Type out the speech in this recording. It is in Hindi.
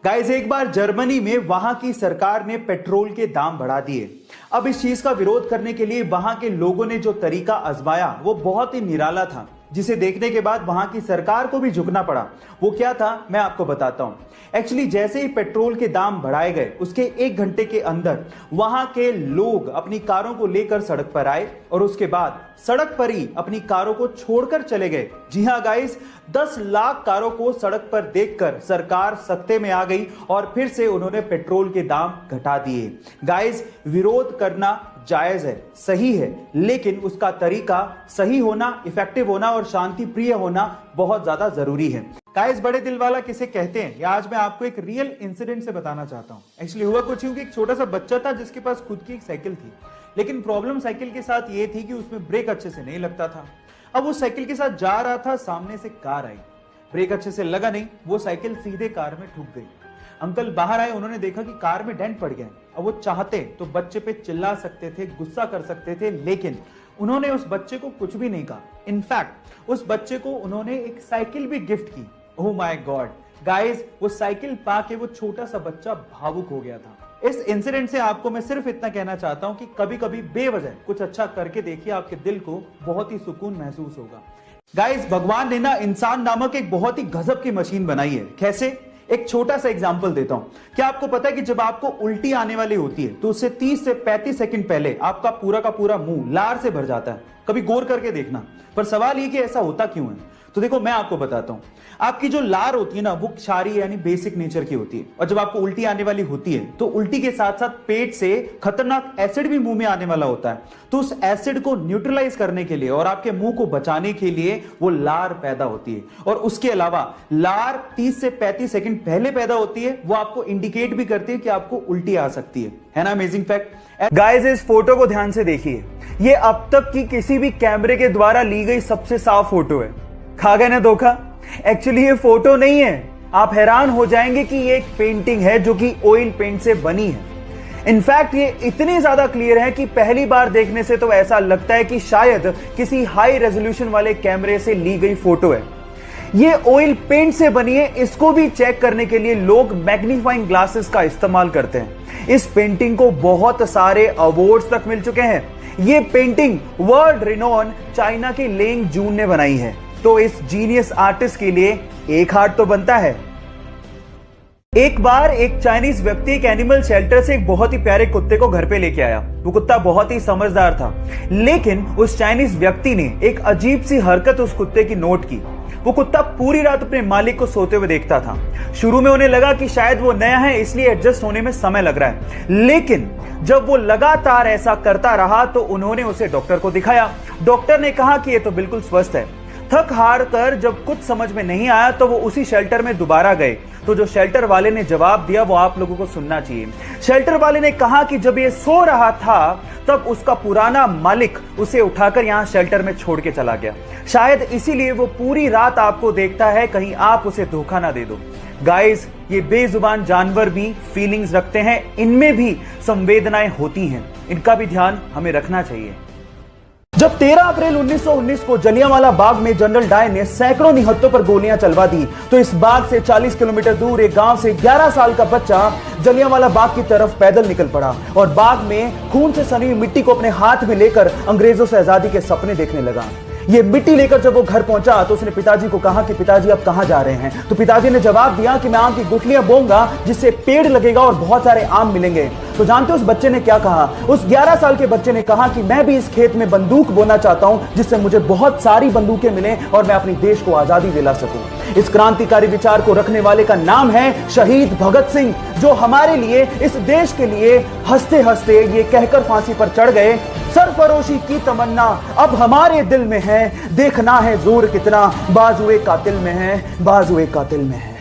गाइस, एक बार जर्मनी में वहां की सरकार ने पेट्रोल के दाम बढ़ा दिए। अब इस चीज का विरोध करने के लिए वहां के लोगों ने जो तरीका आजमाया वो बहुत ही निराला था, जिसे देखने के बाद वहां की सरकार को भी झुकना पड़ा। वो क्या था मैं आपको बताता हूं। एक्चुअली जैसे ही पेट्रोल के दाम बढ़ाए गए उसके 1 घंटे के अंदर वहां के लोग अपनी कारों को लेकर सड़क पर आए और उसके बाद सड़क पर ही अपनी कारों को छोड़कर चले गए। जी हां गाइस, 10 लाख कारों को सड़क पर देखकर सरकार सख्ते में आ गई और फिर से उन्होंने पेट्रोल के दाम घटा दिए। गाइस, विरोध करना जायज है, सही है, लेकिन उसका तरीका सही होना, इफेक्टिव होना और शांति प्रिय होना बहुत ज्यादा जरूरी है। गाइस, बड़े दिल वाला किसे कहते हैं, या आज मैं आपको एक रियल इंसिडेंट से बताना चाहता हूं। एक्चुअली हुआ कुछ यूं कि एक छोटा सा बच्चा था जिसके पास खुद की एक साइकिल थी, लेकिन प्रॉब्लम साइकिल के साथ ये थी कि उसमें ब्रेक अच्छे से नहीं लगता था। अब वो साइकिल के साथ जा रहा था, सामने से कार आई, ब्रेक अच्छे से लगा नहीं, वो साइकिल सीधे कार में ठुक गई। अंकल बाहर आए, उन्होंने देखा कि कार में डेंट पड़ गया। अब वो चाहते तो बच्चे पे चिल्ला सकते थे, गुस्सा कर सकते थे, लेकिन उन्होंने उस बच्चे को कुछ भी नहीं कहा। इनफैक्ट उस बच्चे को उन्होंने एक साइकिल भी गिफ्ट की। ओह माय गॉड गाइस, वो साइकिल पाके वो छोटा सा बच्चा भावुक हो गया था। इस इंसिडेंट से आपको मैं सिर्फ इतना कहना चाहता हूं कि कभी कभी बेवजह कुछ अच्छा करके देखिए, आपके दिल को बहुत ही सुकून महसूस होगा। गाइस, भगवान ने ना इंसान नामक एक बहुत ही गजब की मशीन बनाई है। कैसे? एक छोटा सा एग्जांपल देता हूं। क्या आपको पता है कि जब आपको उल्टी आने वाली होती है तो उससे 30 से 35 सेकंड पहले आपका पूरा का पूरा मुंह लार से भर जाता है? कभी गौर करके देखना। पर सवाल ये कि ऐसा होता क्यों है? तो देखो मैं आपको बताता हूं। आपकी जो लार होती है ना, वो क्षारीय यानी बेसिक नेचर की होती है, और जब आपको उल्टी आने वाली होती है तो उल्टी के साथ साथ पेट से खतरनाक एसिड भी मुंह में आने वाला होता है। तो उस एसिड को न्यूट्रलाइज करने के लिए और आपके मुंह को बचाने के लिए वो लार पैदा होती है। और उसके अलावा लार 30 से 35 सेकंड पहले पैदा होती है, वो आपको इंडिकेट भी करती है कि आपको उल्टी आ सकती है ना? Amazing fact. गाइस, इस फोटो को ध्यान से देखिए। ये अब तक की किसी भी कैमरे के द्वारा ली गई सबसे साफ फोटो है। खा गए ना धोखा? एक्चुअली ये फोटो नहीं है। आप हैरान हो जाएंगे कि ये एक पेंटिंग है जो कि ऑयल पेंट से बनी है। इनफैक्ट ये इतनी ज्यादा क्लियर है कि पहली बार देखने से तो ऐसा लगता है कि शायद किसी हाई रेजोल्यूशन वाले कैमरे से ली गई फोटो है। ये ऑयल पेंट से बनी है, इसको भी चेक करने के लिए लोग मैग्नीफाइंग ग्लासेस का इस्तेमाल करते हैं। इस पेंटिंग को बहुत सारे अवार्ड्स तक मिल चुके हैं। ये पेंटिंग वर्ल्ड रिनोन चाइना के लेंग जून ने बनाई है। तो इस जीनियस आर्टिस्ट के लिए एक हार्ट तो बनता है। एक बार एक चाइनीज व्यक्ति एक एनिमल शेल्टर से एक बहुत ही प्यारे कुत्ते को घर पे लेके आया। वो कुत्ता बहुत ही समझदार था, लेकिन उस चाइनीज व्यक्ति ने एक अजीब सी हरकत उस कुत्ते की नोट की। वो कुत्ता पूरी रात अपने मालिक को सोते हुए देखता था। शुरू में उन्हें लगा कि शायद वो नया है, इसलिए एडजस्ट होने में समय लग रहा है, लेकिन जब वो लगातार ऐसा करता रहा तो उन्होंने उसे डॉक्टर को दिखाया। डॉक्टर ने कहा कि ये तो बिल्कुल स्वस्थ है। थक हार कर जब कुछ समझ में नहीं आया तो वो उसी शेल्टर में दोबारा गए। तो जो शेल्टर वाले ने जवाब दिया वो आप लोगों को सुनना चाहिए। शेल्टर वाले ने कहा कि जब ये सो रहा था तब उसका पुराना मालिक उसे उठाकर यहां शेल्टर में छोड़ के चला गया। शायद इसीलिए वो पूरी रात आपको देखता है, कहीं आप उसे धोखा ना दे दो। गाइस, ये बेजुबान जानवर भी फीलिंग्स रखते हैं, इनमें भी संवेदनाएं होती हैं, इनका भी ध्यान हमें रखना चाहिए। जब 13 अप्रैल 1919 को जलियांवाला बाग में जनरल डायर ने सैकड़ों निहत्तों पर गोलियां चलवा दी, तो इस बाग से 40 किलोमीटर दूर एक गांव से 11 साल का बच्चा जलियांवाला बाग की तरफ पैदल निकल पड़ा और बाग में खून से सनी हुई मिट्टी को अपने हाथ में लेकर अंग्रेजों से आजादी के सपने देखने लगा। ये मिट्टी लेकर जब वो घर पहुंचा तो उसने पिताजी को कहा कि पिताजी आप कहां जा रहे हैं? तो पिताजी ने जवाब दिया कि मैं आम की गुठलियां बोऊंगा जिससे पेड़ लगेगा और बहुत सारे आम मिलेंगे। तो जानते हो उस बच्चे ने क्या कहा? उस 11 साल के बच्चे ने कहा कि मैं भी इस खेत में बंदूक बोना चाहता हूं जिससे मुझे बहुत सारी बंदूकें मिलें और मैं अपने देश को आजादी दिला सकूं। इस क्रांतिकारी विचार को रखने वाले का नाम है शहीद भगत सिंह, जो हमारे लिए, इस देश के लिए हंसते हंसते ये कहकर फांसी पर चढ़ गए, सरफरोशी की तमन्ना अब हमारे दिल में है, देखना है जोर कितना बाजुए कातिल में है, बाजुए कातिल में है।